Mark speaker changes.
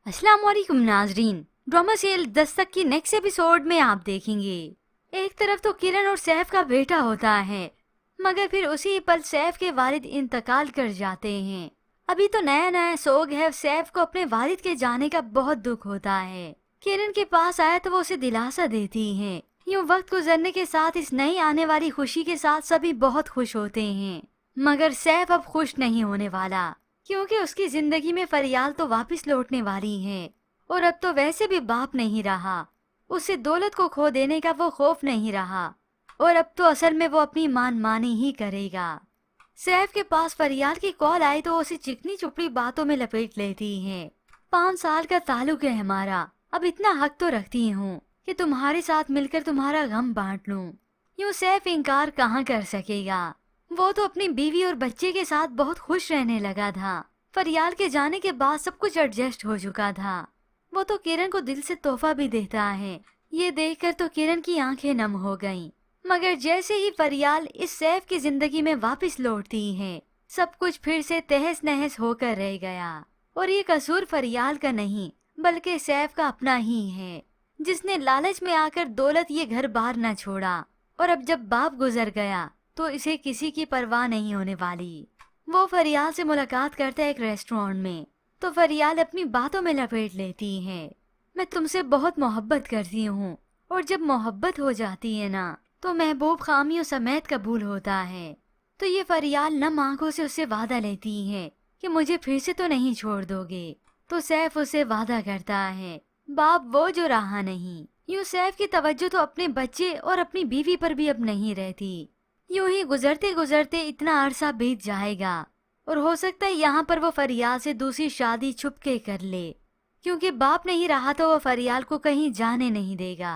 Speaker 1: अस्सलाम वालेकुम नाजरीन। ड्रामा सीरियल दस्तक की नेक्स्ट एपिसोड में आप देखेंगे एक तरफ तो किरण और सैफ का बेटा होता है, मगर फिर उसी पल सैफ के वालिद इंतकाल कर जाते हैं। अभी तो नया नया सोग है, सैफ को अपने वालिद के जाने का बहुत दुख होता है। किरण के पास आया तो वो उसे दिलासा देती है। यूँ वक्त गुजरने के साथ इस नई आने वाली खुशी के साथ सभी बहुत खुश होते हैं, मगर सैफ अब खुश नहीं होने वाला, क्योंकि उसकी जिंदगी में फरियाल तो वापस लौटने वाली है और अब तो वैसे भी बाप नहीं रहा। उसे दौलत को खो देने का वो खौफ नहीं रहा और अब तो असल में वो अपनी मान मानी ही करेगा। सैफ के पास फरियाल की कॉल आई तो उसे चिकनी चुपड़ी बातों में लपेट लेती है। 5 साल का ताल्लुक है हमारा, अब इतना हक तो रखती हूँ कि तुम्हारे साथ मिलकर तुम्हारा गम बांट लूं। यूँ सैफ इनकार कहाँ कर सकेगा। वो तो अपनी बीवी और बच्चे के साथ बहुत खुश रहने लगा था। फरियाल के जाने के बाद सब कुछ एडजस्ट हो चुका था। वो तो किरण को दिल से तोहफा भी देता है। ये देखकर तो किरण की आंखें नम हो गईं। मगर जैसे ही फरियाल इस सैफ की जिंदगी में वापस लौटती है, सब कुछ फिर से तहस नहस होकर रह गया। और ये कसूर फरियाल का नहीं बल्कि सैफ का अपना ही है, जिसने लालच में आकर दौलत ये घर बार न छोड़ा। और अब जब बाप गुजर गया तो इसे किसी की परवाह नहीं होने वाली। वो फरियाल से मुलाकात करता है एक रेस्टोरेंट में, तो फरियाल अपनी बातों में लपेट लेती है। मैं तुमसे बहुत मोहब्बत करती हूँ और जब मोहब्बत हो जाती है ना तो महबूब खामियों समेत कबूल होता है। तो ये फरियाल नम आंखों से उससे वादा लेती है कि मुझे फिर से तो नहीं छोड़ दोगे। तो सैफ उसे वादा करता है, बाप वो जो रहा नहीं। यूँ सैफ की तवज्जो तो अपने बच्चे और अपनी बीवी पर भी अब नहीं रहती। यूं ही गुजरते गुजरते इतना अरसा बीत जाएगा और हो सकता है यहाँ पर वो फरियाल से दूसरी शादी छुप के कर ले, क्योंकि बाप नहीं रहा तो वो फरियाल को कहीं जाने नहीं देगा।